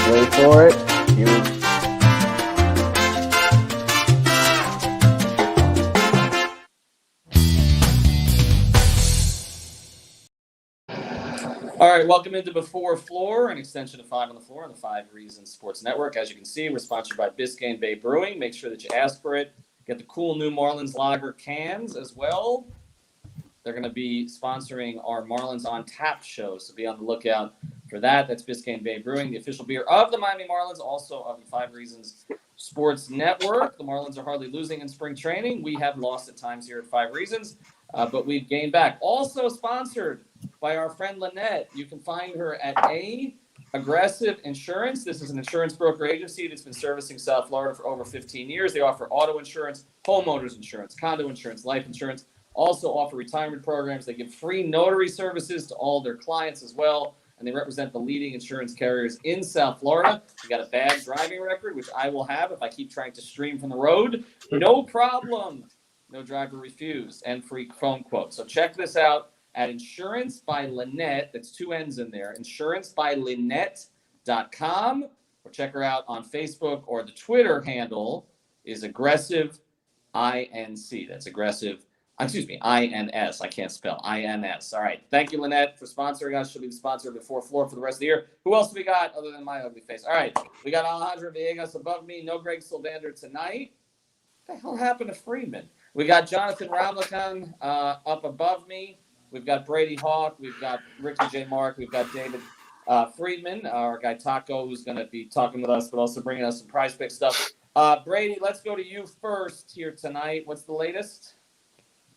Wait for it. Here we All right, welcome into Before Floor, an extension of 5 on the Floor on the 5 Reasons Sports Network. As you can see, we're sponsored by Biscayne Bay Brewing. Make sure that you ask for it. Get the cool new Marlins Lager cans as well. They're going to be sponsoring our Marlins on Tap show, so be on the lookout for that. That's Biscayne Bay Brewing, the official beer of the Miami Marlins, also of the 5 Reasons Sports Network. The Marlins are hardly losing in spring training. We have lost at times here at 5 Reasons, but we've gained back. Also sponsored by our friend Lynette. You can find her at Aggressive Insurance. This is an insurance broker agency that's been servicing South Florida for over 15 years. They offer auto insurance, homeowners insurance, condo insurance, life insurance. Also offer retirement programs. They give free notary services to all their clients as well. And they represent the leading insurance carriers in South Florida. You got a bad driving record, which I will have if I keep trying to stream from the road. No problem. No driver refused. And free phone quote. So check this out at Insurance by Lynette. That's 2 N's in there. InsuranceByLynette.com. Or check her out on Facebook, or the Twitter handle is Aggressive INC. That's Aggressive. INS. I can't spell. INS. All right. Thank you, Lynette, for sponsoring us. She'll be the sponsor of Before Floor for the rest of the year. Who else do we got other than my ugly face? All right. We got Alejandro Villegas above me. No Greg Sylvander tonight. What the hell happened to Friedman? We got Jonathan Ravlicon up above me. We've got Brady Hawk. We've got Ricky J. Mark. We've got David Friedman, our guy Taco, who's going to be talking with us, but also bringing us some Prize Pick stuff. Brady, let's go to you first here tonight. What's the latest?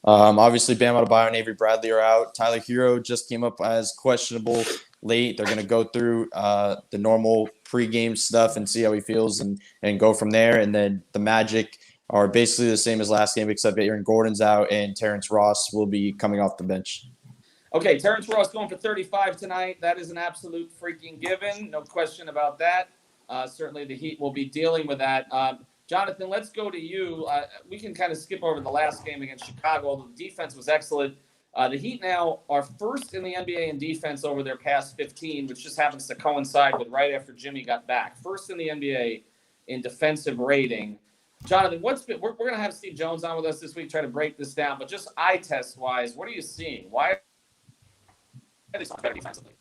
Obviously, Bam Adebayo and Avery Bradley are out. Tyler Hero just came up as questionable late. They're going to go through the normal pregame stuff and see how he feels and go from there. And then the Magic are basically the same as last game, except Aaron Gordon's out and Terrence Ross will be coming off the bench. Okay, Terrence Ross going for 35 tonight. That is an absolute freaking given. No question about that. Certainly the Heat will be dealing with that. Jonathan, let's go to you. We can kind of skip over the last game against Chicago, although the defense was excellent. The Heat now are first in the NBA in defense over their past 15, which just happens to coincide with right after Jimmy got back. First in the NBA in defensive rating. Jonathan, we're going to have Steve Jones on with us this week, try to break this down, but just eye test wise, what are you seeing? Why are they so better defensively?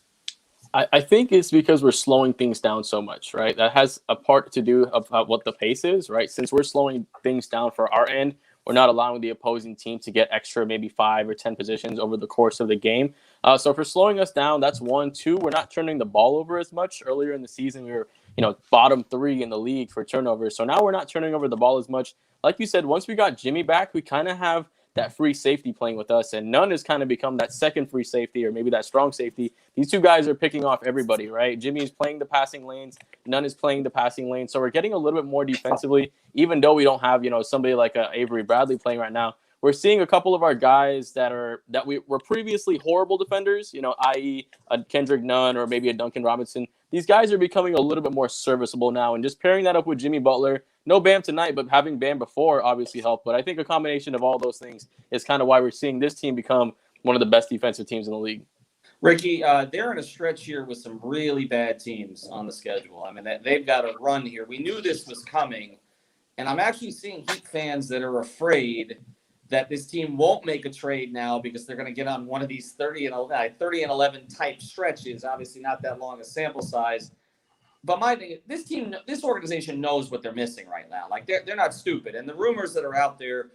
I think it's because we're slowing things down so much, right? That has a part to do about what the pace is, right? Since we're slowing things down for our end, we're not allowing the opposing team to get extra maybe 5 or 10 positions over the course of the game. So for slowing us down, that's 1. 2, we're not turning the ball over as much. Earlier in the season, we were, bottom 3 in the league for turnovers. So now we're not turning over the ball as much. Like you said, once we got Jimmy back, we kind of have that free safety playing with us, and Nunn has kind of become that second free safety, or maybe that strong safety. These two guys are picking off everybody, right? Jimmy is playing the passing lanes, Nunn is playing the passing lane, so we're getting a little bit more defensively, even though we don't have, somebody like Avery Bradley playing right now. We're seeing a couple of our guys that were previously horrible defenders, i.e. a Kendrick Nunn or maybe a Duncan Robinson. These guys are becoming a little bit more serviceable now, and just pairing that up with Jimmy Butler. No Bam tonight, but having Bam before obviously helped. But I think a combination of all those things is kind of why we're seeing this team become one of the best defensive teams in the league. Ricky, they're in a stretch here with some really bad teams on the schedule. I mean, they've got a run here. We knew this was coming, and I'm actually seeing Heat fans that are afraid that this team won't make a trade now because they're going to get on one of these 30 and 11 type stretches. Obviously, not that long a sample size. But my thing is, this organization knows what they're missing right now. Like they're not stupid, and the rumors that are out there,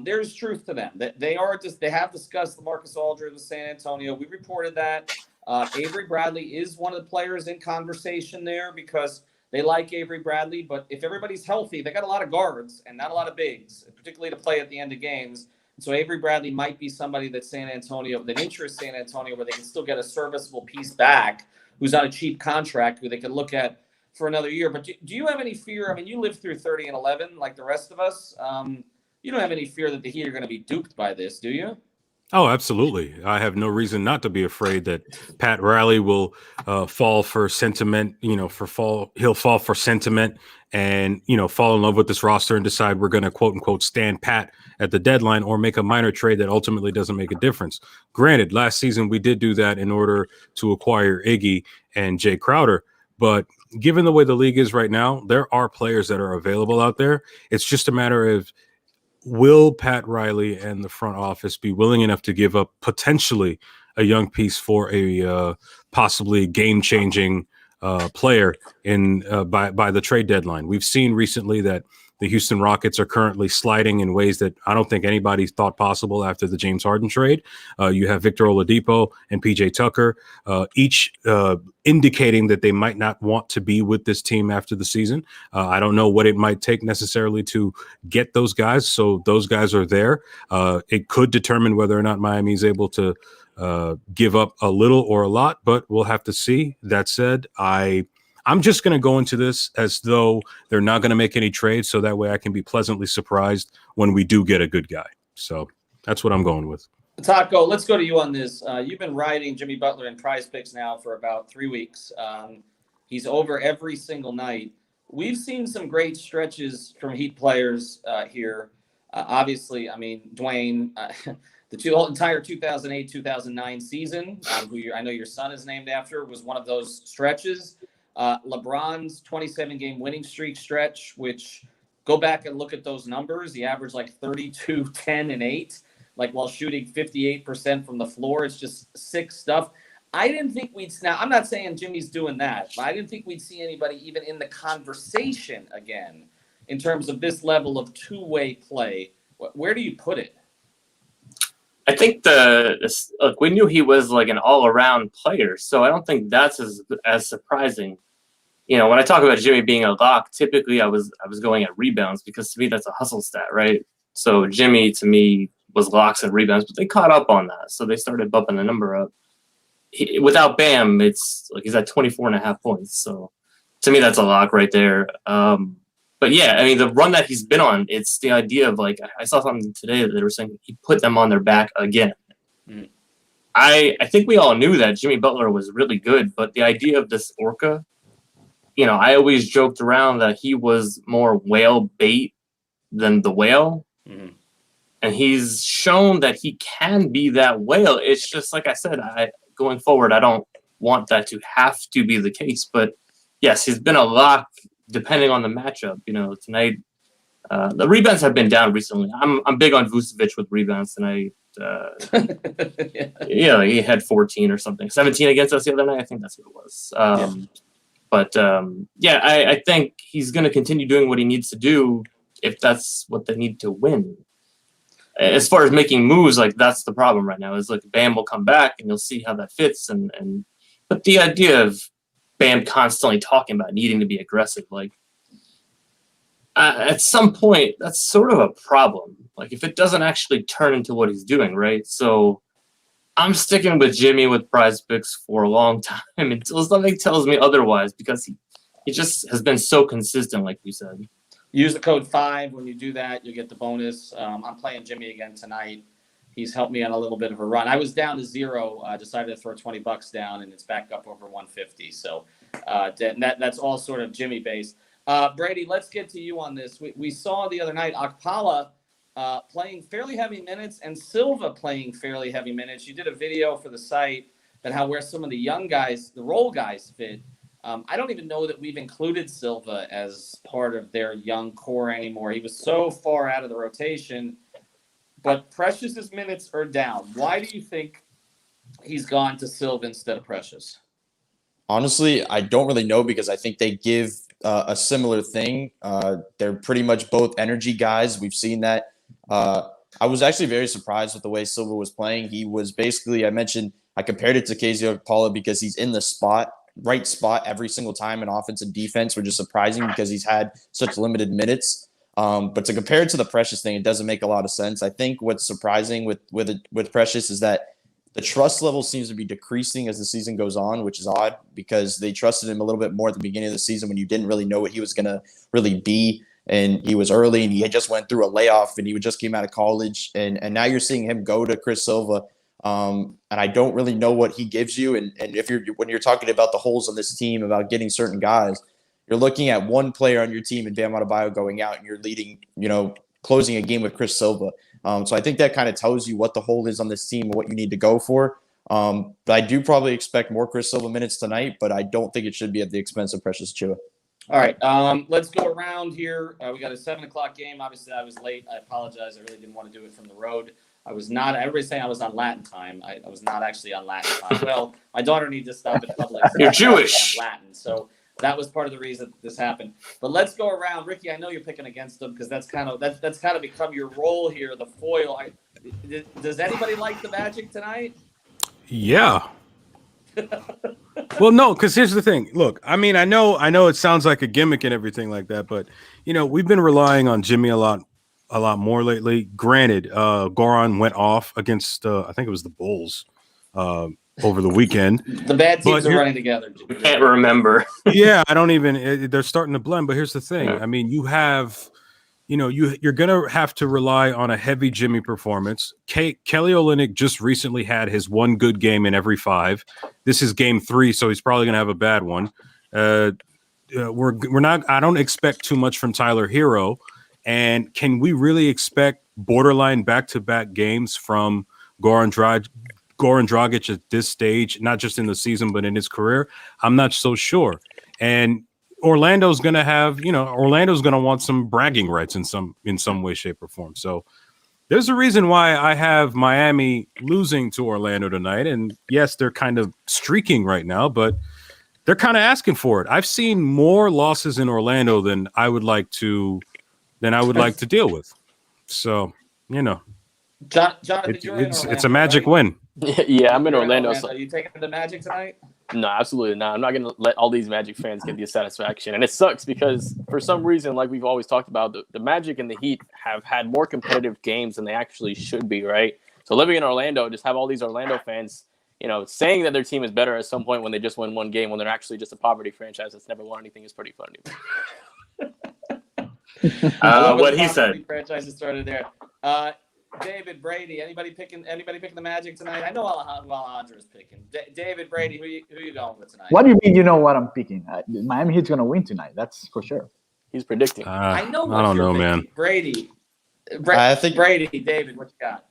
there's truth to them. That they have discussed LaMarcus Aldridge with San Antonio. We reported that Avery Bradley is one of the players in conversation there because they like Avery Bradley. But if everybody's healthy, they got a lot of guards and not a lot of bigs, particularly to play at the end of games. So Avery Bradley might be somebody that interests San Antonio, where they can still get a serviceable piece back, who's on a cheap contract, who they can look at for another year. But do you have any fear? I mean, you lived through 30 and 11 like the rest of us. You don't have any fear that the Heat are going to be duped by this, do you? Oh, absolutely. I have no reason not to be afraid that Pat Riley will fall for sentiment, he'll fall for sentiment and, fall in love with this roster and decide we're going to, quote unquote, stand pat at the deadline or make a minor trade that ultimately doesn't make a difference. Granted, last season we did do that in order to acquire Iggy and Jay Crowder. But given the way the league is right now, there are players that are available out there. It's just a matter of, will Pat Riley and the front office be willing enough to give up potentially a young piece for a possibly game-changing player by the trade deadline? We've seen recently that the Houston Rockets are currently sliding in ways that I don't think anybody thought possible after the James Harden trade. You have Victor Oladipo and PJ Tucker, each indicating that they might not want to be with this team after the season. I don't know what it might take necessarily to get those guys. So those guys are there. It could determine whether or not Miami is able to give up a little or a lot, but we'll have to see. That said, I'm just going to go into this as though they're not going to make any trades, so that way I can be pleasantly surprised when we do get a good guy. So that's what I'm going with. Taco, let's go to you on this. You've been riding Jimmy Butler in Prize Picks now for about 3 weeks. He's over every single night. We've seen some great stretches from Heat players here. Obviously, I mean, Dwayne, the entire 2008-2009 season, who I know your son is named after, was one of those stretches. LeBron's 27-game winning streak stretch, which go back and look at those numbers. He averaged like 32, 10, and 8, like while shooting 58% from the floor. It's just sick stuff. I didn't think now I'm not saying Jimmy's doing that, but I didn't think we'd see anybody even in the conversation again in terms of this level of two-way play. Where do you put it? I think we knew he was like an all-around player, so I don't think that's as surprising. You know, when I talk about Jimmy being a lock, typically I was going at rebounds because to me that's a hustle stat, right? So Jimmy to me was locks and rebounds, but they caught up on that, so they started bumping the number up. Without Bam, it's like he's at 24.5 points. So to me that's a lock right there. But yeah, I mean, the run that he's been on, it's the idea of like, I saw something today that they were saying he put them on their back again. Mm. I think we all knew that Jimmy Butler was really good, but the idea of this orca, you know, I always joked around that he was more whale bait than the whale. Mm. And he's shown that he can be that whale. It's just, like I said, going forward, I don't want that to have to be the case. But yes, he's been a lock depending on the matchup. You know, tonight, the rebounds have been down recently. I'm big on Vucevic with rebounds tonight. Yeah, he had 14 or something, 17 against us the other night. I think that's what it was. But I think he's going to continue doing what he needs to do if that's what they need to win. As far as making moves, like that's the problem right now. Is like Bam will come back and you'll see how that fits. But the idea of Bam constantly talking about needing to be aggressive, like at some point, that's sort of a problem. Like if it doesn't actually turn into what he's doing, right? So I'm sticking with Jimmy with Prize Picks for a long time until something tells me otherwise, because he just has been so consistent, like you said. Use the code 5 when you do that. You'll get the bonus. I'm playing Jimmy again tonight. He's helped me on a little bit of a run. I was down to 0. Decided to throw $20 down, and it's back up over 150. So that's all sort of Jimmy based. Brady, let's get to you on this. We saw the other night Okpala playing fairly heavy minutes and Silva playing fairly heavy minutes. You did a video for the site that where some of the young guys, the role guys, fit. I don't even know that we've included Silva as part of their young core anymore. He was so far out of the rotation. But Precious's minutes are down. Why do you think he's gone to Silva instead of Precious? Honestly, I don't really know, because I think they give a similar thing. They're pretty much both energy guys. We've seen that. I was actually very surprised with the way Silva was playing. He was basically, I compared it to KZ Okpala because he's in the right spot every single time in offense and defense, which is surprising because he's had such limited minutes. But to compare it to the Precious thing, it doesn't make a lot of sense. I think what's surprising with Precious is that the trust level seems to be decreasing as the season goes on, which is odd because they trusted him a little bit more at the beginning of the season when you didn't really know what he was going to really be. And he was early and he had just went through a layoff and he just came out of college. And now you're seeing him go to Chris Silva. And I don't really know what he gives you. And when you're talking about the holes on this team, about getting certain guys, you're looking at one player on your team and Bam Adebayo going out and you're leading, closing a game with Chris Silva. So I think that kind of tells you what the hole is on this team and what you need to go for. But I do probably expect more Chris Silva minutes tonight, but I don't think it should be at the expense of Precious Achiuwa. All right, let's go around here. We got a 7:00 game. Obviously, I was late. I apologize. I really didn't want to do it from the road. I was not. Everybody's saying I was on Latin time. I was not actually on Latin time. Well, my daughter needs to stop at Publix. You're Jewish. Latin, so that was part of the reason this happened. But let's go around, Ricky. I know you're picking against them because that's kind of become your role here, the foil. Does anybody like the Magic tonight? Yeah. Well, no, because here's the thing. Look, I mean, I know it sounds like a gimmick and everything like that, but we've been relying on Jimmy a lot more lately. Granted, Goran went off against I think it was the Bulls over the weekend. The bad teams are running together. I can't remember. Yeah, I don't even. They're starting to blend. But here's the thing. I mean, you have. You're going to have to rely on a heavy Jimmy performance. Kelly Olynyk just recently had his one good game in every 5. This is game 3, so he's probably going to have a bad one. We're not. I don't expect too much from Tyler Hero. And can we really expect borderline back-to-back games from Goran Dragic at this stage, not just in the season but in his career? I'm not so sure. And Orlando's going to want some bragging rights in some way, shape, or form. So there's a reason why I have Miami losing to Orlando tonight. And yes, they're kind of streaking right now, but they're kind of asking for it. I've seen more losses in Orlando than I would like to deal with. So, Jonathan, it's a Magic win. Yeah, I'm in Orlando. Are you taking the Magic tonight? No, absolutely not. I'm not going to let all these Magic fans get the satisfaction. And it sucks because for some reason, like we've always talked about, the Magic and the Heat have had more competitive games than they actually should be, right? So living in Orlando, just have all these Orlando fans, saying that their team is better at some point when they just win one game when they're actually just a poverty franchise that's never won anything is pretty funny. What he said. Franchises started there. David Brady. Anybody picking the Magic tonight? I know Alejandro's picking. David Brady. Who you going with tonight? What do you mean? You know what I'm picking? Miami Heat's gonna win tonight. That's for sure. He's predicting. I know. What I don't know, thinking. man. Brady. I think Brady. David, what you got?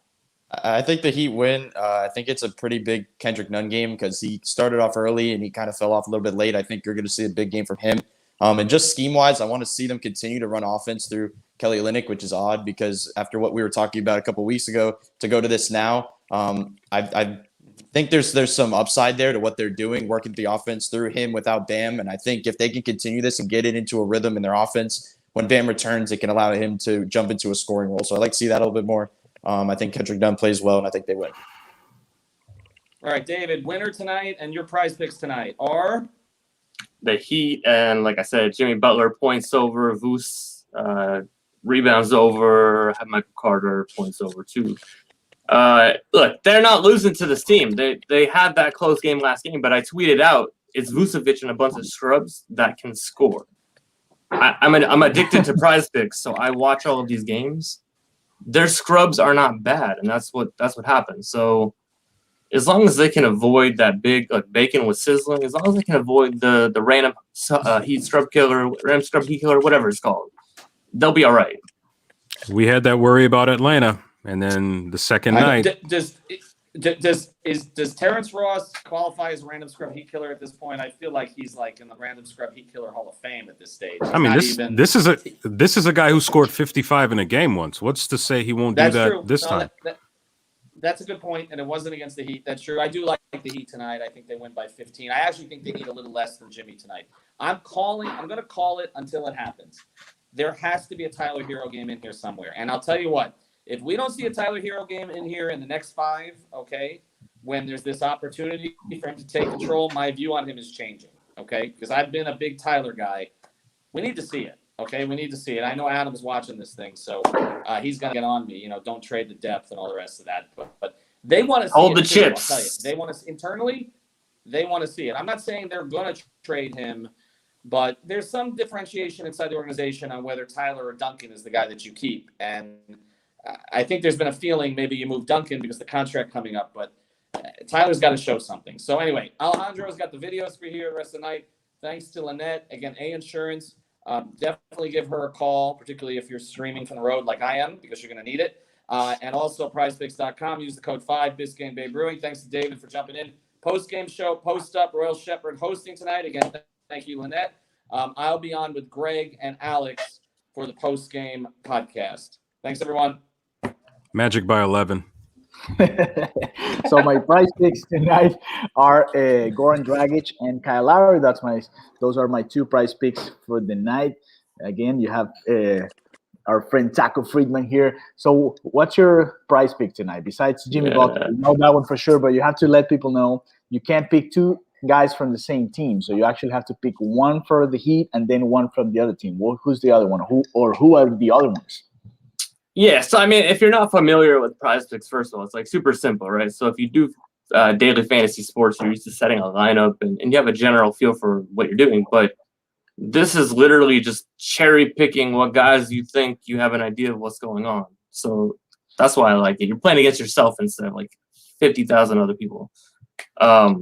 I think the Heat win. I think it's a pretty big Kendrick Nunn game because he started off early and he kind of fell off a little bit late. I think you're going to see a big game from him. And just scheme-wise, I want to see them continue to run offense through Kelly Olynyk, which is odd because after what we were talking about a couple weeks ago, to go to this now, I think there's some upside there to what they're doing, working the offense through him without Bam. And I think if they can continue this and get it into a rhythm in their offense, when Bam returns, it can allow him to jump into a scoring role. So I like to see that a little bit more. I think Kendrick Nunn plays well, and I think they win. All right, David, winner tonight and your prize picks tonight are? The Heat, and like I said, Jimmy Butler points over, Vus rebounds over, have Michael Carter points over too. Look, they're not losing to this team. They had that close game last game, but I tweeted out it's Vucevic and a bunch of scrubs that can score. I'm addicted to prize picks, so I watch all of these games. Their scrubs are not bad, and that's what happens. So as long as they can avoid that big bacon with sizzling, as long as they can avoid the random heat scrub killer, random scrub heat killer, whatever it's called, they'll be all right. We had that worry about Atlanta, and then the second night. Does Terrence Ross qualify as random scrub heat killer at this point? I feel like he's like in the random scrub heat killer Hall of Fame at this stage. I mean, this is a guy who scored 55 in a game once. What's to say he won't do that this time? That's a good point, and it wasn't against the Heat. That's true. I do like the Heat tonight. I think they win by 15. I actually think they need a little less than Jimmy tonight. I'm going to call it until it happens. There has to be a Tyler Hero game in here somewhere. And I'll tell you what, if we don't see a Tyler Hero game in here in the next 5, okay, when there's this opportunity for him to take control, my view on him is changing, okay? Because I've been a big Tyler guy. We need to see it. Okay, we need to see it. I know Adam's watching this thing, so he's gonna get on me. Don't trade the depth and all the rest of that. But they want to see hold it the too, chips. I'll tell you. They want to internally. They want to see it. I'm not saying they're gonna trade him, but there's some differentiation inside the organization on whether Tyler or Duncan is the guy that you keep. And I think there's been a feeling maybe you move Duncan because the contract coming up, but Tyler's got to show something. So anyway, Alejandro's got the videos for you the rest of the night. Thanks to Lynette again. A Insurance. Definitely give her a call, particularly if you're streaming from the road like I am, because you're going to need it. And also prizepicks.com. Use the code 5 Biscayne Bay Brewing. Thanks to David for jumping in. Post-game show, Post Up, Royal Shepherd hosting tonight. Again, thank you, Lynette. I'll be on with Greg and Alex for the post-game podcast. Thanks, everyone. Magic by 11. So my prize picks tonight are Goran Dragic and Kyle Lowry. Those are my two prize picks for the night. Again, you have our friend Taco Friedman here. So what's your prize pick tonight besides Jimmy Butler? You know that one for sure, but you have to let people know you can't pick two guys from the same team. So you actually have to pick one for the Heat and then one from the other team. Well, who's the other one? Who are the other ones? Yeah, so I mean, if you're not familiar with prize picks, first of all, it's like super simple, right? So if you do daily fantasy sports, you're used to setting a lineup and you have a general feel for what you're doing. But this is literally just cherry picking what guys you think you have an idea of what's going on. So that's why I like it. You're playing against yourself instead of like 50,000 other people. I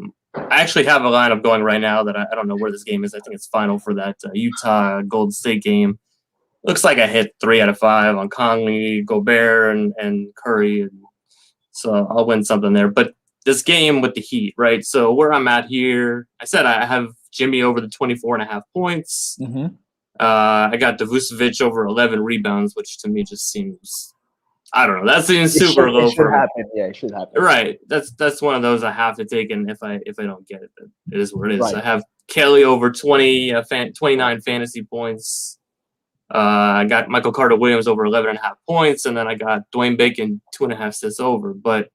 actually have a lineup going right now that I don't know where this game is. I think it's final for that Utah Golden State game. Looks like I hit 3 out of 5 on Conley, Gobert, and Curry. And so I'll win something there. But this game with the Heat, right? So where I'm at here, I said I have Jimmy over the 24.5 points. Mm-hmm. I got Vucevic over 11 rebounds, which to me just seems, I don't know. That seems super low for me. Happen. Yeah, it should happen. Right. That's one of those I have to take, and if I don't get it, it is what it is. Right. I have Kelly over 29 fantasy points. I got Michael Carter Williams over 11.5 points, and then I got Dwayne Bacon 2.5 assists over. But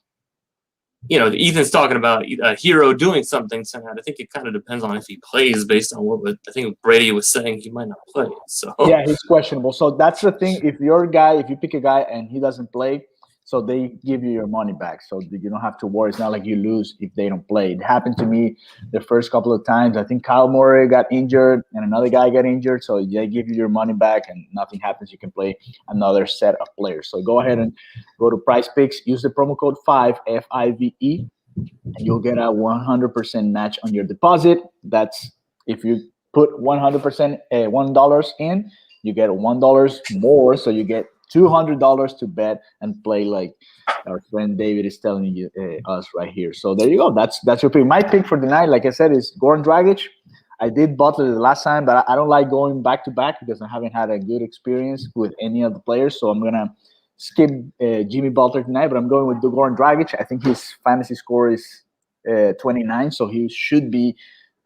Ethan's talking about a hero doing something tonight. I think it kind of depends on if he plays, based on what I think Brady was saying. He might not play. So yeah, he's questionable. So that's the thing. If you pick a guy and he doesn't play, so they give you your money back. So you don't have to worry. It's not like you lose if they don't play. It happened to me the first couple of times. I think Kyle Murray got injured and another guy got injured. So they give you your money back and nothing happens. You can play another set of players. So go ahead and go to Prize Picks. Use the promo code 5 FIVE, and you'll get a 100% match on your deposit. That's if you put 100% $1 in, you get $1 more. So you get $200 to bet and play like our friend David is telling you us right here. So there you go. That's your pick. My pick for the night, like I said, is Goran Dragic. I did Butler the last time, but I don't like going back to back because I haven't had a good experience with any of the players. So I'm gonna skip Jimmy Butler tonight, but I'm going with Goran Dragic. I think his fantasy score is 29, so he should be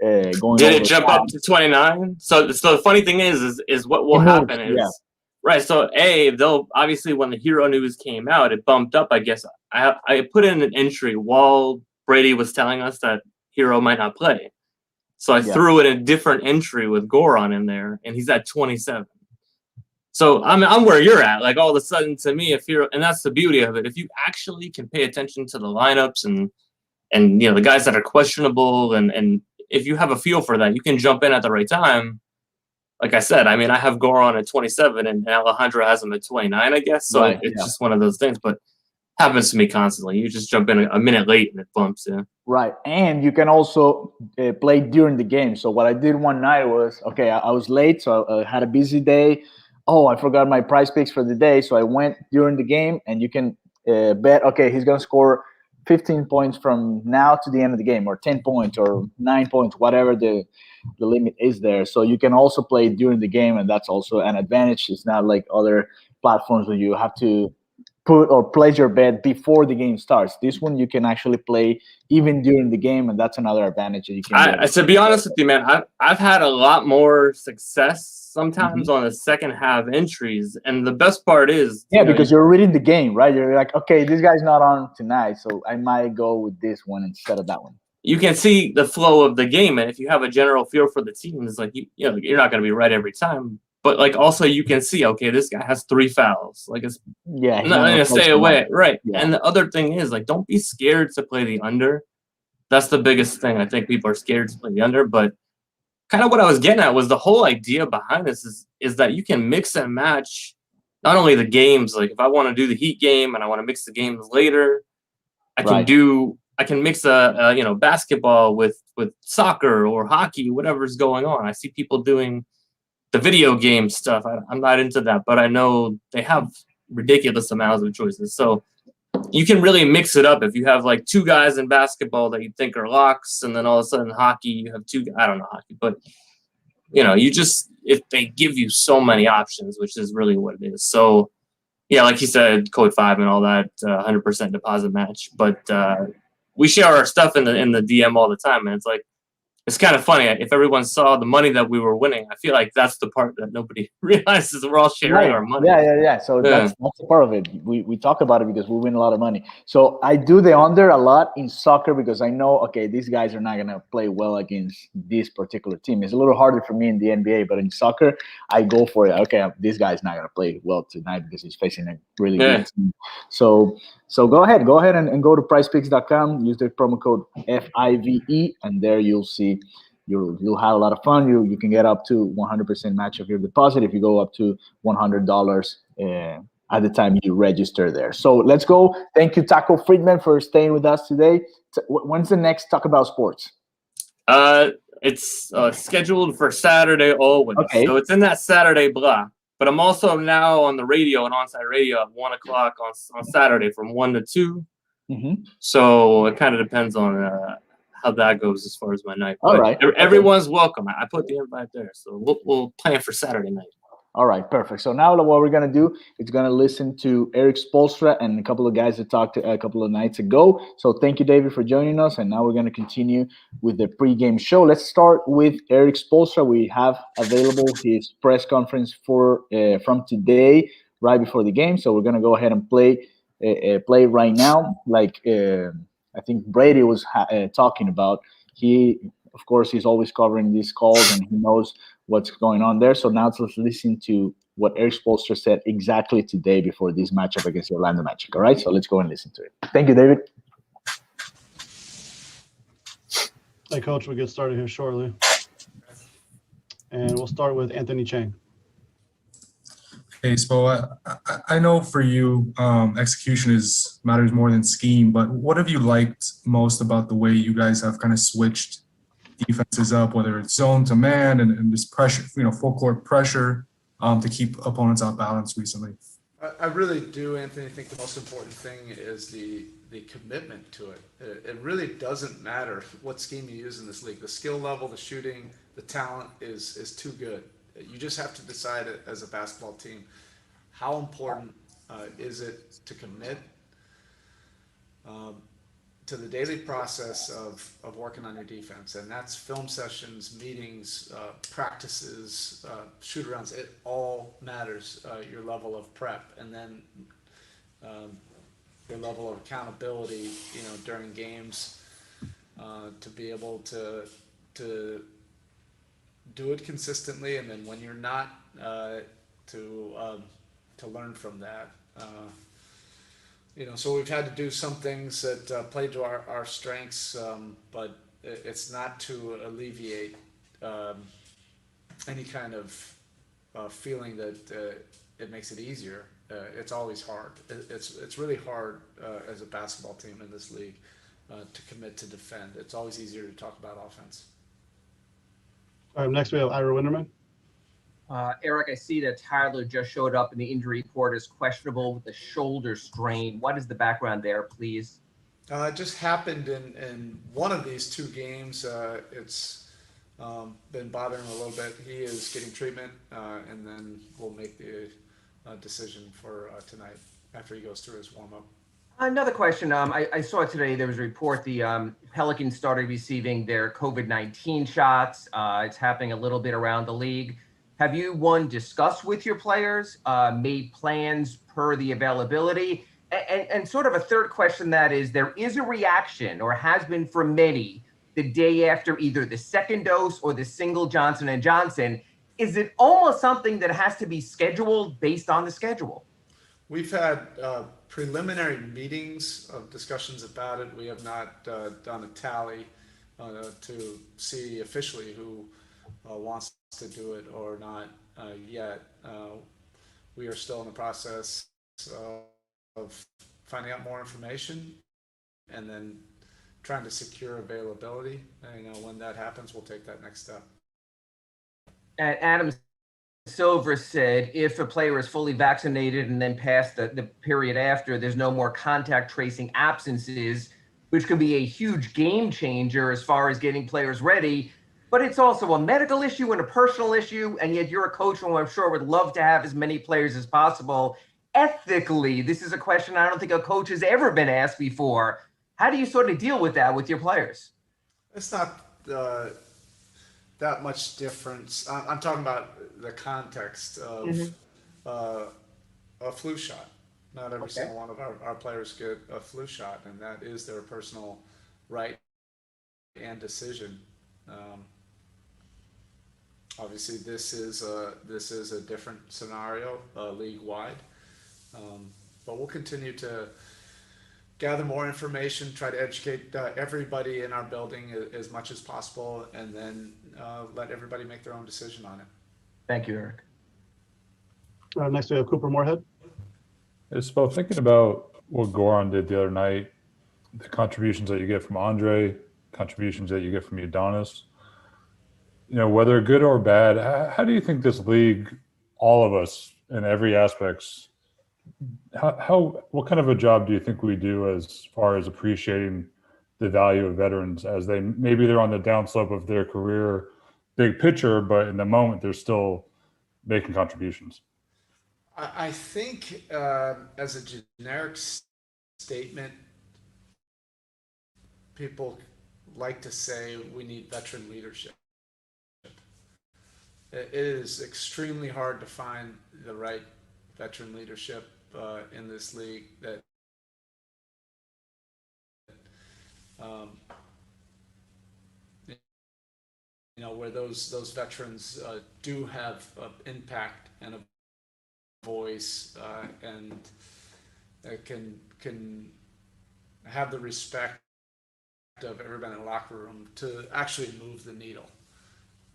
going. Did it jump up to 29? So the funny thing is what will happen is. Yeah. Right, so they'll obviously when the hero news came out, it bumped up. I guess I put in an entry while Brady was telling us that hero might not play, so I threw in a different entry with Goran in there, and he's at 27. So I'm where you're at. Like all of a sudden, to me, if hero, and that's the beauty of it. If you actually can pay attention to the lineups and the guys that are questionable, and if you have a feel for that, you can jump in at the right time. Like I said, I mean, I have Goran at 27 and Alejandro has him at 29, I guess. So it's just one of those things, but happens to me constantly. You just jump in a minute late and it bumps, yeah. Right. And you can also play during the game. So what I did one night was, I was late, so I had a busy day. Oh, I forgot my prize picks for the day. So I went during the game, and you can bet, he's going to score 15 points from now to the end of the game, or 10 points or 9 points, whatever the limit is there. So you can also play during the game, and that's also an advantage. It's not like other platforms where you have to put or place your bet before the game starts. This one you can actually play even during the game, and that's another advantage that you can. To be honest with you, man, I've had a lot more success sometimes on the second half entries, and the best part is because you're reading the game, right? You're like, this guy's not on tonight, so I might go with this one instead of that one. You can see the flow of the game, and if you have a general feel for the team, it's like you're not going to be right every time. But like also you can see, this guy has 3 fouls. Like it's not going to stay away, right? Yeah. And the other thing is don't be scared to play the under. That's the biggest thing. I think people are scared to play the under, but kind of what I was getting at was the whole idea behind this is that you can mix and match not only the games. Like if I want to do the Heat game and I want to mix the games later, I can mix a basketball with soccer or hockey, whatever's going on. I see people doing the video game stuff. I'm not into that, but I know they have ridiculous amounts of choices. So you can really mix it up if you have like two guys in basketball that you think are locks, and then all of a sudden hockey you have two. I don't know hockey, but if they give you so many options, which is really what it is. So yeah, like you said, code 5 and all that, 100% deposit match. But we share our stuff in the DM all the time, and it's kind of funny. If everyone saw the money that we were winning, I feel like that's the part that nobody realizes. We're all sharing our money. Yeah. So that's a part of it. We talk about it because we win a lot of money. So I do the under a lot in soccer because I know, okay, these guys are not going to play well against this particular team. It's a little harder for me in the NBA, but in soccer, I go for it. Okay, this guy's not going to play well tonight because he's facing a really good team. So go ahead and go to PrizePicks.com. Use the promo code FIVE, and there you'll see. You'll have a lot of fun. You can get up to 100% match of your deposit if you go up to $100 at the time you register there. So let's go. Thank you, Taco Friedman, for staying with us today. When's the next Talk About Sports? It's scheduled for Saturday always. Okay. So it's in that Saturday block. But I'm also now on the radio and onside radio at 1 o'clock on Saturday from 1 to 2. Mm-hmm. So it kind of depends on how that goes as far as my night. All right. Everyone's welcome. I put the invite there. So we'll plan for Saturday night. All right, perfect. So now what we're going to do is going to listen to Eric Spoelstra and a couple of guys that talked a couple of nights ago. So thank you, David, for joining us. And now we're going to continue with the pregame show. Let's start with Eric Spoelstra. We have available his press conference from today, right before the game. So we're going to go ahead and play right now. Like I think Brady was talking about. Of course, he's always covering these calls and he knows what's going on there. So now let's listen to what Eric Spoelstra said exactly today before this matchup against the Orlando Magic. All right, so let's go and listen to it. Thank you, David. Hey, Coach, we'll get started here shortly. And we'll start with Anthony Chang. Hey, Spo, I know for you, execution matters more than scheme, but what have you liked most about the way you guys have kind of switched defenses up, whether it's zone to man and this pressure, full court pressure to keep opponents out balanced recently? I really do, Anthony. I think the most important thing is the commitment to it. It really doesn't matter what scheme you use in this league. The skill level, the shooting, the talent is too good. You just have to decide as a basketball team, how important is it to commit to the daily process of working on your defense. And that's film sessions, meetings, practices, shoot-arounds. It all matters, your level of prep. And then your level of accountability, during games, to be able to do it consistently, and then when you're not, to learn from that. So we've had to do some things that play to our strengths, but it's not to alleviate any kind of feeling that it makes it easier. It's always hard. It's really hard as a basketball team in this league to commit to defend. It's always easier to talk about offense. All right, next we have Ira Winderman. Eric, I see that Tyler just showed up in the injury report as questionable with a shoulder strain. What is the background there, please? It just happened in one of these two games. It's been bothering him a little bit. He is getting treatment, and then we'll make the decision for tonight after he goes through his warm-up. Another question. I saw today there was a report the Pelicans started receiving their COVID-19 shots. It's happening a little bit around the league. Have you, one, discussed with your players, made plans per the availability? And sort of a third question that is, there is a reaction, or has been for many, the day after either the second dose or the single Johnson & Johnson. Is it almost something that has to be scheduled based on the schedule? We've had preliminary meetings of discussions about it. We have not done a tally to see officially who wants to do it or not yet. We are still in the process of finding out more information and then trying to secure availability. And, when that happens, we'll take that next step. And Adam Silver said if a player is fully vaccinated and then past the period after, there's no more contact tracing absences, which could be a huge game changer as far as getting players ready. But it's also a medical issue and a personal issue. And yet you're a coach who I'm sure would love to have as many players as possible. Ethically, this is a question I don't think a coach has ever been asked before. How do you sort of deal with that with your players? It's not that much difference. I'm talking about the context of a flu shot. Not every single one of our players get a flu shot, and that is their personal right and decision. Obviously, this is a different scenario league wide, but we'll continue to gather more information, try to educate everybody in our building as much as possible, and then let everybody make their own decision on it. Thank you, Eric. Next we have Cooper Moorhead. It's about thinking about what Goran did the other night, the contributions that you get from Andre, contributions that you get from Udonis. You know, whether good or bad, how do you think this league, all of us in every aspects, what kind of a job do you think we do as far as appreciating the value of veterans as they're on the downslope of their career, big picture, but in the moment they're still making contributions? I think as a generic statement, people like to say we need veteran leadership. It is extremely hard to find the right veteran leadership in this league that where those veterans do have an impact and a voice and can have the respect of everybody in the locker room to actually move the needle.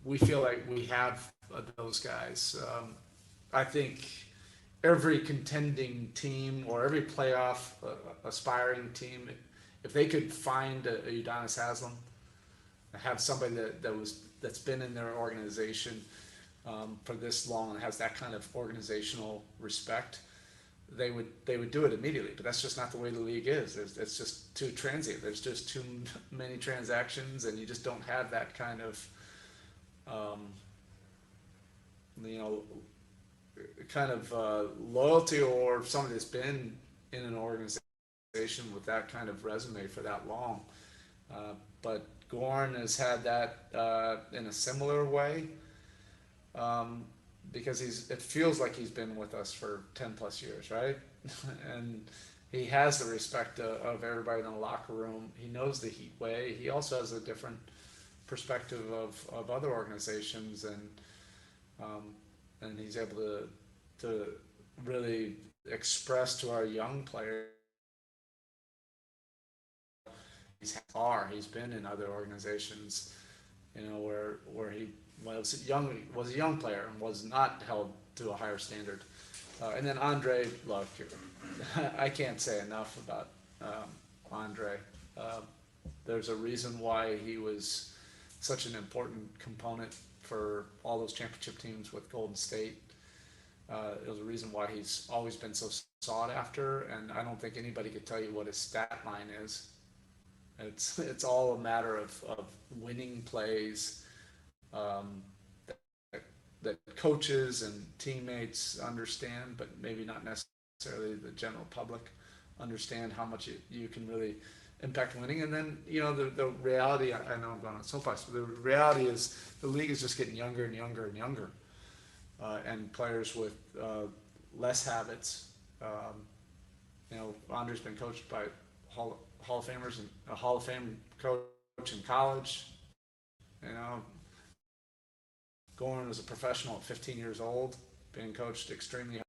We feel like we have those guys. I think every contending team or every playoff aspiring team, if they could find a Udonis Haslem, have somebody that's been in their organization for this long and has that kind of organizational respect, they would do it immediately. But that's just not the way the league is. It's just too transient. There's just too many transactions, and you just don't have that kind of loyalty or somebody that's been in an organization with that kind of resume for that long. But Goran has had that in a similar way because it feels like he's been with us for 10 plus years, right? And he has the respect of everybody in the locker room. He knows the Heat way. He also has a different perspective of other organizations, and he's able to really express to our young players. He's been in other organizations, where he was a young player and was not held to a higher standard. And then Andre, look, I can't say enough about Andre. There's a reason why he was such an important component for all those championship teams with Golden State. There's a reason why he's always been so sought after, and I don't think anybody could tell you what his stat line is. It's all a matter of winning plays that coaches and teammates understand, but maybe not necessarily the general public understand how much you can really impact winning. And then the reality, I know I'm going on soapbox, but the reality is the league is just getting younger and younger and younger, and players with less habits. Andre's been coached by Hall of Famers and a Hall of Fame coach in college. Goran was a professional at 15 years old, being coached extremely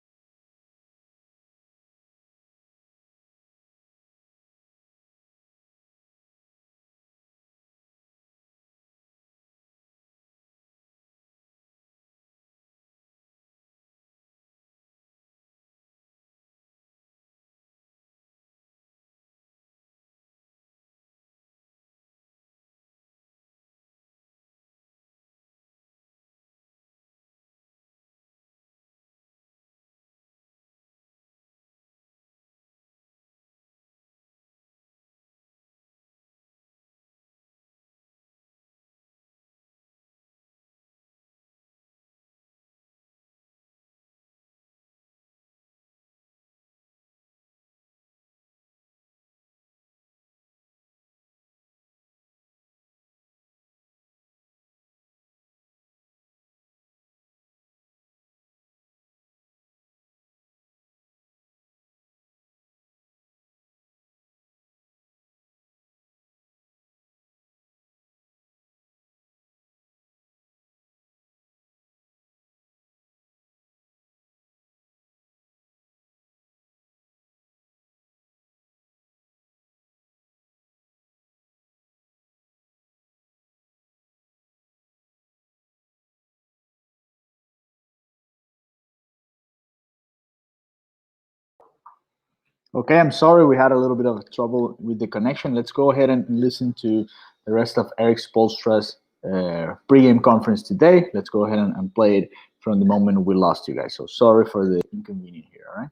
Okay, I'm sorry we had a little bit of trouble with the connection. Let's go ahead and listen to the rest of Eric Spoelstra's pregame conference today. Let's go ahead and play it from the moment we lost you guys. So sorry for the inconvenience here, all right?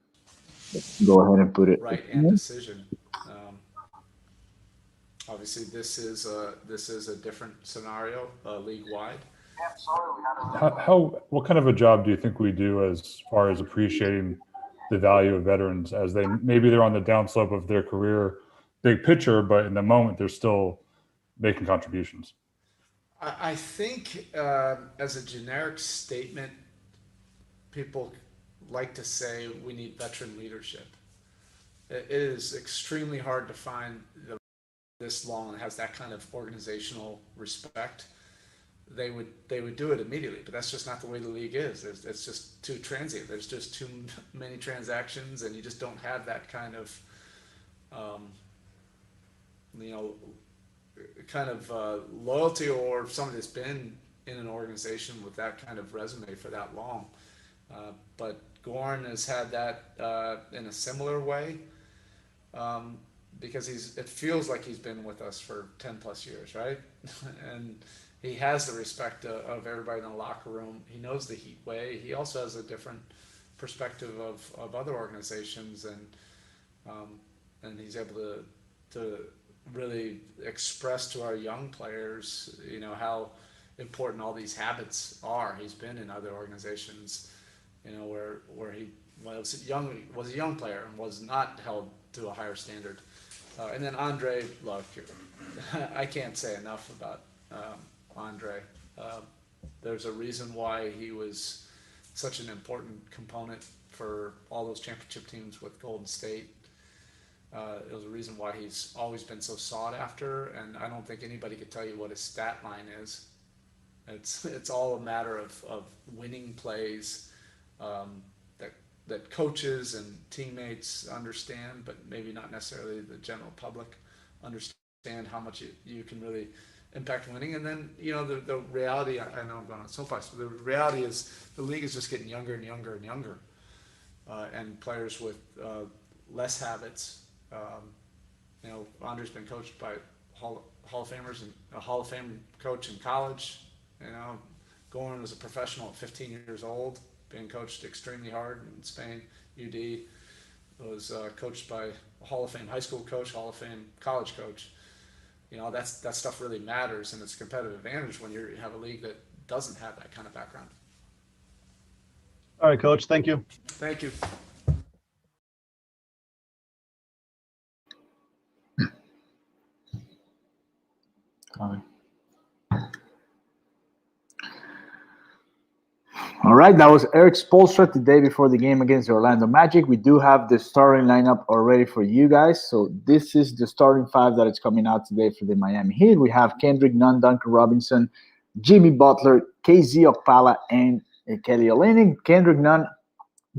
Let's go ahead and put it. Right, and decision. Obviously, this is a different scenario league wide. What kind of a job do you think we do as far as appreciating the value of veterans as they're on the downslope of their career, big picture, but in the moment they're still making contributions? I think as a generic statement, people like to say we need veteran leadership. It is extremely hard to find this long and has that kind of organizational respect. They would do it immediately, but that's just not the way the league is. It's just too transient. There's just too many transactions, and you just don't have that kind of, loyalty, or somebody that's been in an organization with that kind of resume for that long. But Goran has had that in a similar way. Because it feels like he's been with us for 10 plus years, right? And he has the respect of everybody in the locker room. He knows the Heat way. He also has a different perspective of other organizations, and he's able to really express to our young players, how important all these habits are. He's been in other organizations, where he was a young player and was not held to a higher standard. And then Andre, look, I can't say enough about Andre. There's a reason why he was such an important component for all those championship teams with Golden State. It was a reason why he's always been so sought after, and I don't think anybody could tell you what his stat line is. It's all a matter of winning plays that coaches and teammates understand, but maybe not necessarily the general public understand how much you can really impact winning. And then, the reality, I know I'm going on so fast, but the reality is the league is just getting younger and younger and younger. And players with less habits. Andre's been coached by Hall of Famers and a Hall of Fame coach in college. Goran was a professional at 15 years old, being coached extremely hard in Spain. UD was coached by a Hall of Fame high school coach, Hall of Fame college coach. That stuff really matters, and it's a competitive advantage when you have a league that doesn't have that kind of background. All right, Coach. Thank you. Thank you. All right, that was Eric Spoelstra today before the game against the Orlando Magic. We do have the starting lineup already for you guys. So this is the starting five that is coming out today for the Miami Heat. We have Kendrick Nunn, Duncan Robinson, Jimmy Butler, KZ Okpala, and Kelly Olynyk. Kendrick Nunn,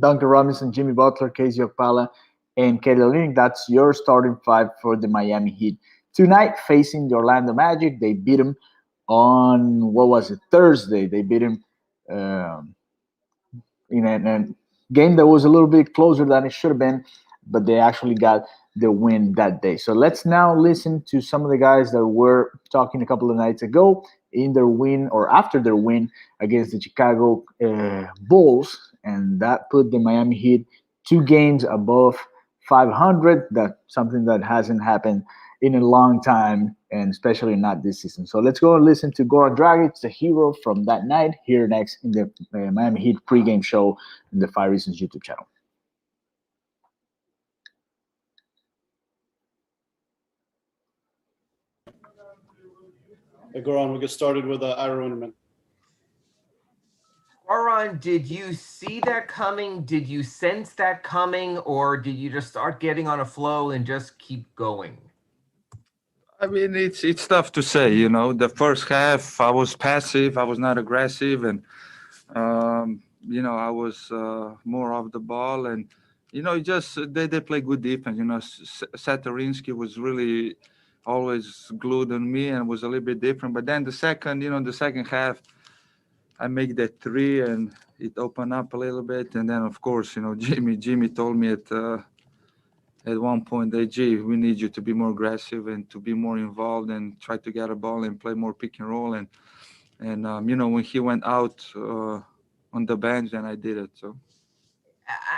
Duncan Robinson, Jimmy Butler, KZ Okpala, and Kelly Olynyk. That's your starting five for the Miami Heat. Tonight, facing the Orlando Magic, they beat them on, Thursday. They beat him in a game that was a little bit closer than it should have been, but they actually got the win that day. So let's now listen to some of the guys that were talking a couple of nights ago in their win or after their win against the Chicago Bulls, and that put the Miami Heat 2 games above 500. That's something that hasn't happened in a long time, and especially not this season. So let's go and listen to Goran Dragic, the hero from that night, here next in the Miami Heat pregame show in the 5 Reasons YouTube channel. Hey, Goran, we'll get started with Ira Winterman. Goran, did you see that coming? Did you sense that coming? Or did you just start getting on a flow and just keep going? I mean, it's tough to say, The first half, I was passive. I was not aggressive. And, I was more off the ball. And, they play good defense. Saturinsky was really always glued on me and was a little bit different. But then the second half, I make that 3 and it opened up a little bit. And then, of course, Jimmy told me at one point, hey, G, we need you to be more aggressive and to be more involved and try to get a ball and play more pick and roll. And when he went out on the bench, then I did it. So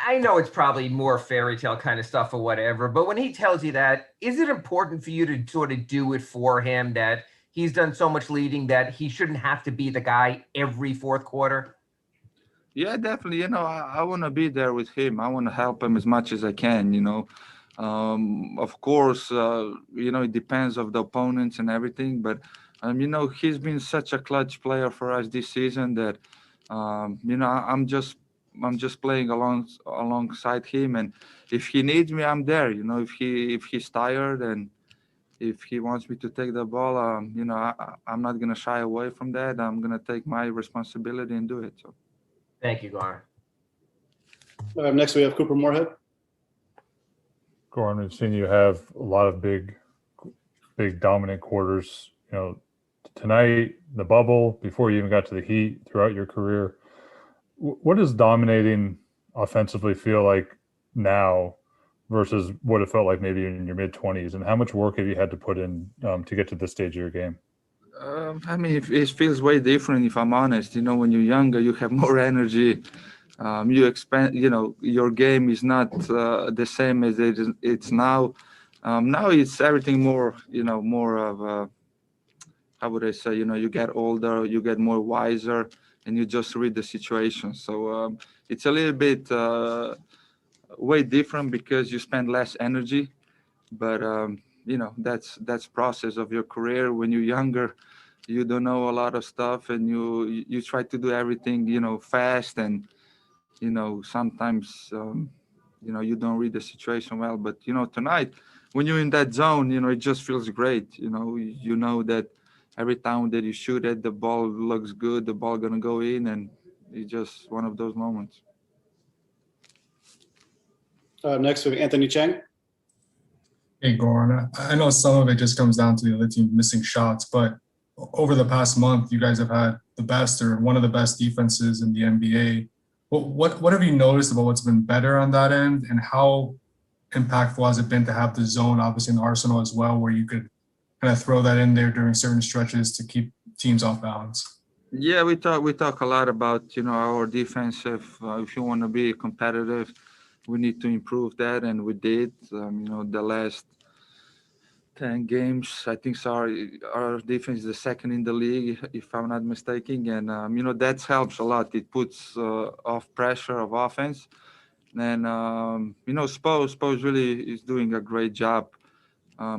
I know it's probably more fairy tale kind of stuff or whatever, but when he tells you that, is it important for you to sort of do it for him, that he's done so much leading that he shouldn't have to be the guy every fourth quarter? yeah, definitely. I want to be there with him. I want to help him as much as I can. Of course, it depends of the opponents and everything, but he's been such a clutch player for us this season that I'm just playing alongside him, and if he needs me, I'm there. If he's tired and if he wants me to take the ball, I'm not gonna shy away from that. I'm gonna take my responsibility and do it. So. Thank you, Goran. Next, we have Cooper Moorhead. Goran, we've seen you have a lot of big dominant quarters. Tonight, the bubble, before you even got to the Heat, throughout your career. What does dominating offensively feel like now versus what it felt like maybe in your mid-20s? And how much work have you had to put in to get to this stage of your game? It feels way different, if I'm honest. When you're younger, you have more energy. You expand, your game is not the same as it's now. Now it's everything more, more of how would I say, you get older, you get more wiser, and you just read the situation. So it's a little bit way different because you spend less energy. But, that's process of your career. When you're younger, you don't know a lot of stuff, and you try to do everything, fast, and, sometimes, you don't read the situation well. But, tonight, when you're in that zone, it just feels great. You know that every time that you shoot it, the ball looks good, the ball going to go in, and it's just one of those moments. Next, we have Anthony Chang. Hey, Goran, I know some of it just comes down to the other team missing shots, but over the past month, you guys have had the best or one of the best defenses in the NBA. What have you noticed about what's been better on that end, and how impactful has it been to have the zone, obviously in the arsenal as well, where you could kind of throw that in there during certain stretches to keep teams off balance? Yeah, we talk a lot about our defensive. If you want to be competitive, we need to improve that, and we did. The last 10 games, I think our defense is the second in the league, if I'm not mistaken. And, that helps a lot. It puts off pressure of offense. And, Spoels really is doing a great job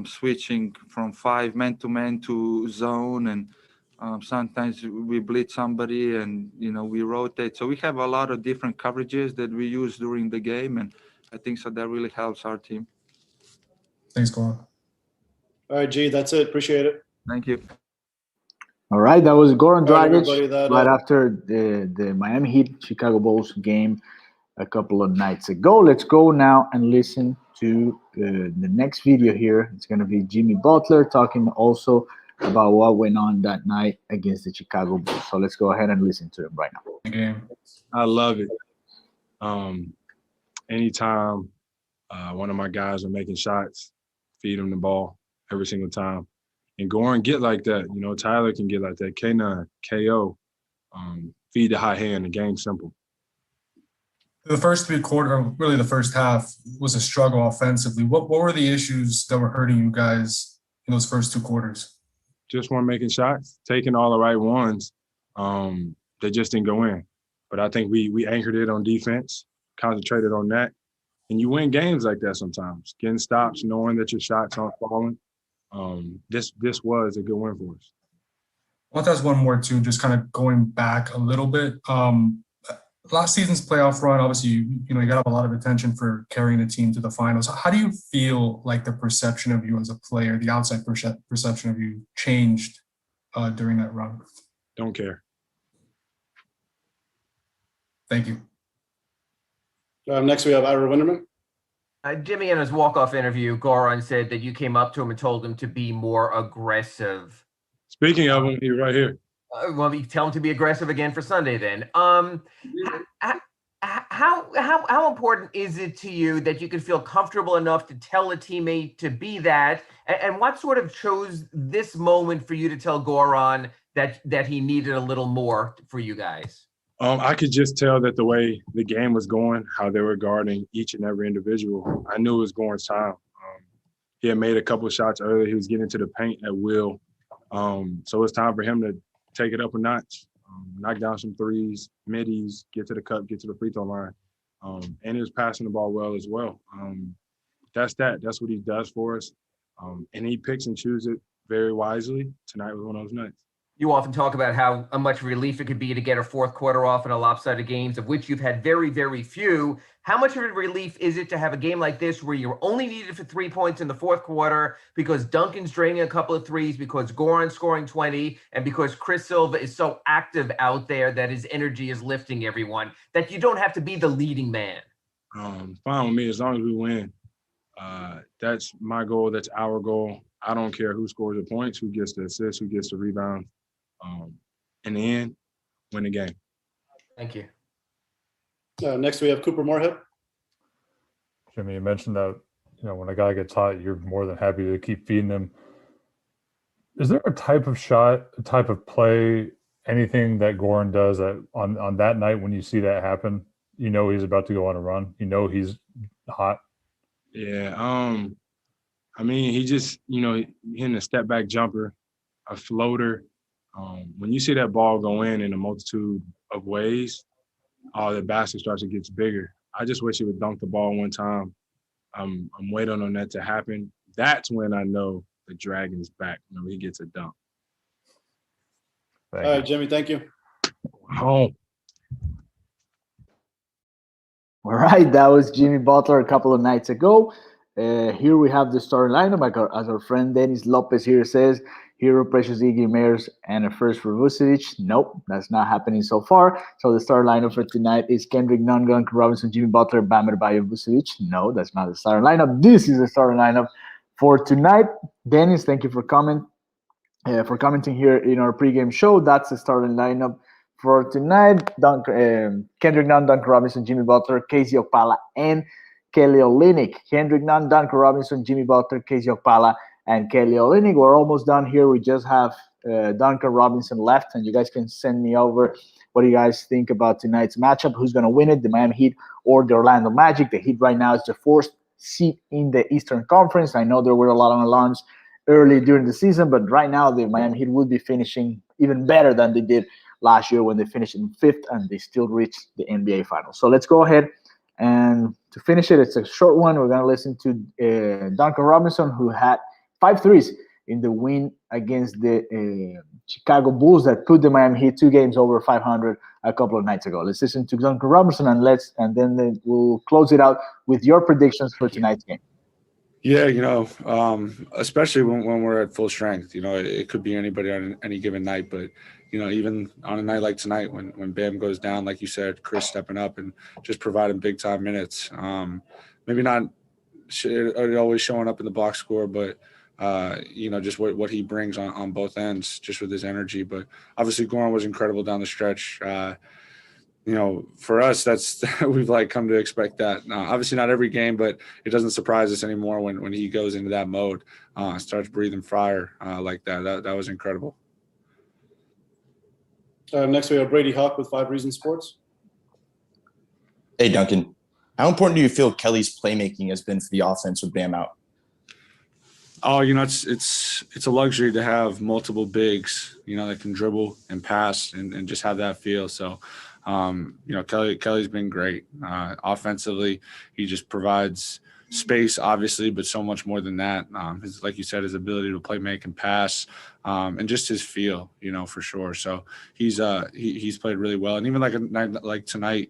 switching from 5 man-to-man to zone. And sometimes we blitz somebody and, we rotate. So we have a lot of different coverages that we use during the game. And I think so that really helps our team. Thanks, Goran. All right, G, that's it. Appreciate it. Thank you. All right, that was Goran Dragic everybody, right after the Miami Heat Chicago Bulls game a couple of nights ago. Let's go now and listen to the next video here. It's going to be Jimmy Butler talking also about what went on that night against the Chicago Bulls. So let's go ahead and listen to him right now. Game. I love it. Anytime one of my guys are making shots, feed them the ball every single time. And Goran get like that. Tyler can get like that. K9, KO, feed the hot hand. The game's simple. The first 3 quarters, really the first half, was a struggle offensively. What were the issues that were hurting you guys in those first 2 quarters? Just weren't making shots, taking all the right ones. They just didn't go in. But I think we anchored it on defense, concentrated on that. And you win games like that sometimes. Getting stops, knowing that your shots aren't falling. This was a good win for us. I want to ask one more too, just kind of going back a little bit. Last season's playoff run, obviously, you got a lot of attention for carrying the team to the finals. How do you feel like the perception of you as a player, the outside perception of you, changed during that run? Don't care. Thank you. Next, we have Ira Winderman. Jimmy, in his walk-off interview, Goran said that you came up to him and told him to be more aggressive. Speaking of him, he's right how you tell him to be aggressive again for Sunday then. How How important is it to you that you can feel comfortable enough to tell a teammate to be that? And what sort of chose this moment for you to tell Goran that he needed a little more for you guys? I could just tell that the way the game was going, how they were guarding each and every individual, I knew it was Goran's time. He had made a couple of shots earlier. He was getting to the paint at will. So it's time for him to take it up a notch, knock down some threes, middies, get to the cup, get to the free throw line. And he was passing the ball well as well. That's what he does for us. And he picks and chooses it very wisely. Tonight was one of those nights. You often talk about how much relief it could be to get a fourth quarter off in a lopsided games, of which you've had very, very few. How much of a relief is it to have a game like this where you're only needed for 3 points in the fourth quarter because Duncan's draining a couple of threes, because Goran's scoring 20, and because Chris Silva is so active out there that his energy is lifting everyone, that you don't have to be the leading man? Fine with me as long as we win. That's my goal. That's our goal. I don't care who scores the points, who gets the assists, who gets the rebound. In the end, win the game. Thank you. Next, we have Cooper Moorhead. Jimmy, you mentioned that when a guy gets hot, you're more than happy to keep feeding him. Is there a type of shot, a type of play, anything that Goran does that on that night when you see that happen, he's about to go on a run, he's hot? Yeah. I mean, he just hitting a step back jumper, a floater. When you see that ball go in a multitude of ways, the basket starts to get bigger. I just wish he would dunk the ball one time. I'm waiting on that to happen. That's when I know the Dragon's back. He gets a dunk. All right, Jimmy, thank you. Home. All right, that was Jimmy Butler a couple of nights ago. Here we have the starting lineup, as our friend Dennis Lopez here says. Hero, Precious, Iggy, Mayers, and a first for Vucevic. Nope, that's not happening so far. So the starting lineup for tonight is Kendrick Nunn, Duncan Robinson, Jimmy Butler, Bam Adebayo, Vucevic. No, that's not the starting lineup. This is the starting lineup for tonight. Dennis, thank you for commenting here in our pregame show. That's the starting lineup for tonight. Kendrick Nunn, Duncan Robinson, Jimmy Butler, Casey Okpala, and Kelly Olynyk. Kendrick Nunn, Duncan Robinson, Jimmy Butler, Casey Okpala, and Kelly Olynyk. We're almost done here. We just have Duncan Robinson left, and you guys can send me over what do you guys think about tonight's matchup. Who's going to win it, the Miami Heat or the Orlando Magic? The Heat right now is the fourth seed in the Eastern Conference. I know there were a lot of alarms early during the season, but right now the Miami Heat will be finishing even better than they did last year when they finished in fifth and they still reached the NBA Finals. So let's go ahead. And to finish it, it's a short one. We're going to listen to Duncan Robinson, who had 5 threes in the win against the Chicago Bulls that put the Miami Heat 2 games over 500 a couple of nights ago. Let's listen to Duncan Robinson and then we'll close it out with your predictions for tonight's game. Yeah, especially when we're at full strength, it could be anybody on any given night, but even on a night like tonight when Bam goes down, like you said, Chris stepping up and just providing big time minutes. Maybe not always showing up in the box score, but just what he brings on both ends, just with his energy. But obviously Goran was incredible down the stretch. For us, that's we've come to expect that. Obviously not every game, but it doesn't surprise us anymore when he goes into that mode, starts breathing fire like that. That was incredible. Next, we have Brady Hawk with 5 Reasons Sports. Hey, Duncan. How important do you feel Kelly's playmaking has been for the offense with Bam out? Oh, it's a luxury to have multiple bigs, that can dribble and pass and just have that feel. So, Kelly's been great. Offensively, he just provides space, obviously, but so much more than that. Like you said, his ability to play, make, and pass, and just his feel, for sure. So he's played really well. And even like a night like tonight,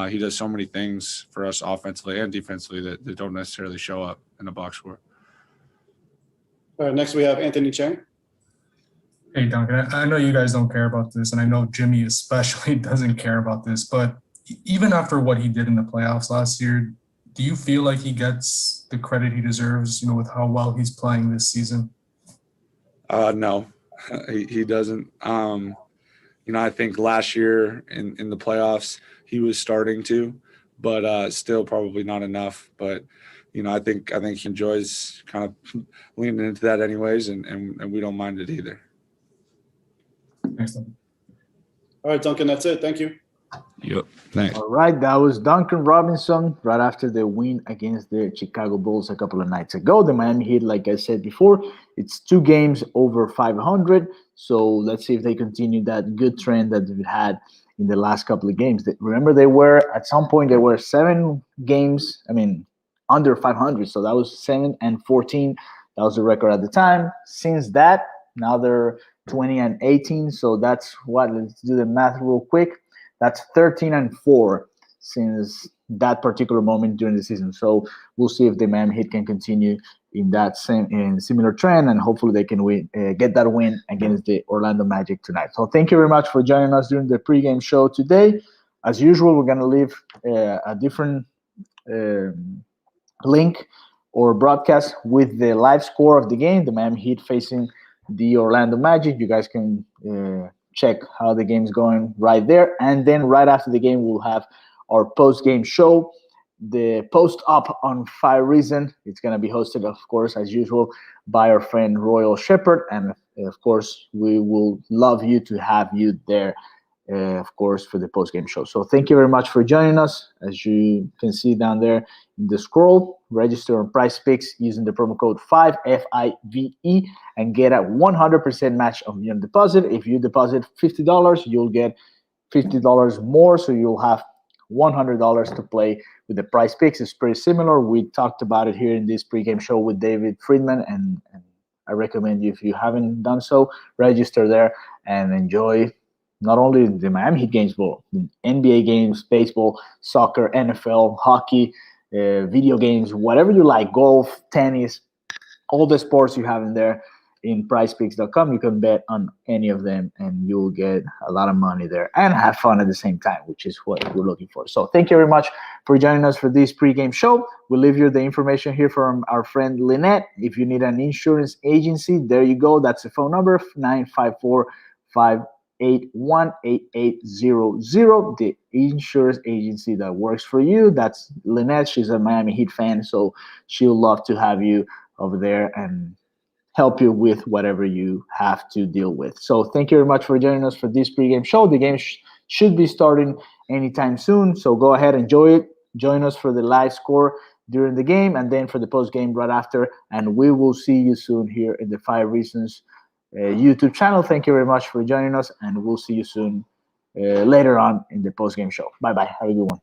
he does so many things for us offensively and defensively that don't necessarily show up in the box score. Next, we have Anthony Chang. Hey, Duncan, I know you guys don't care about this, and I know Jimmy especially doesn't care about this, but even after what he did in the playoffs last year, do you feel like he gets the credit he deserves, with how well he's playing this season? No, he doesn't. I think last year in the playoffs, he was starting to, but still probably not enough. But I think he enjoys kind of leaning into that anyways, and we don't mind it either. Thanks, Duncan. All right, Duncan, that's it. Thank you. Yep. Thanks. All right, that was Duncan Robinson right after the win against the Chicago Bulls a couple of nights ago. The Miami Heat, like I said before, it's 2 games over 500. So let's see if they continue that good trend that they've had in the last couple of games. Remember, they were at some point 7 games. Under 500. So that was 7-14. That was the record at the time. Since that, now they're 20-18. So that's what. Let's do the math real quick. That's 13-4 since that particular moment during the season. So we'll see if the Miami Heat can continue in that similar trend, and hopefully they can get that win against the Orlando Magic tonight. So thank you very much for joining us during the pregame show today. As usual, we're going to leave a different link or broadcast with the live score of the game, the Miami Heat facing the Orlando Magic. You guys can check how the game's going right there. And then right after the game, we'll have our post-game show, the post up on Fire Reason. It's going to be hosted, of course, as usual, by our friend Royal Shepherd. And, of course, we will love you to have you there, of course, for the post-game show. So thank you very much for joining us. As you can see down there in the scroll, register on PrizePicks using the promo code 5, F-I-V-E, and get a 100% match of your deposit. If you deposit $50, you'll get $50 more, so you'll have $100 to play with the PrizePicks. It's pretty similar. We talked about it here in this pregame show with David Friedman, and I recommend you, if you haven't done so, register there and enjoy not only the Miami Heat games, but NBA games, baseball, soccer, NFL, hockey, video games, whatever you like, golf, tennis, all the sports you have in there in prizepicks.com. You can bet on any of them and you'll get a lot of money there and have fun at the same time, which is what we're looking for. So thank you very much for joining us for this pregame show. We'll leave you the information here from our friend Lynette. If you need an insurance agency, there you go. That's the phone number, 954-581-8800, the insurance agency that works for you. That's Lynette. She's a Miami Heat fan, so she'll love to have you over there and help you with whatever you have to deal with. So thank you very much for joining us for this pregame show. The game should be starting anytime soon, so go ahead, enjoy it. Join us for the live score during the game and then for the post game right after, and we will see you soon here in the 5 Reasons YouTube channel. Thank you very much for joining us, and we'll see you soon later on in the post game show. Bye bye. Have a good one.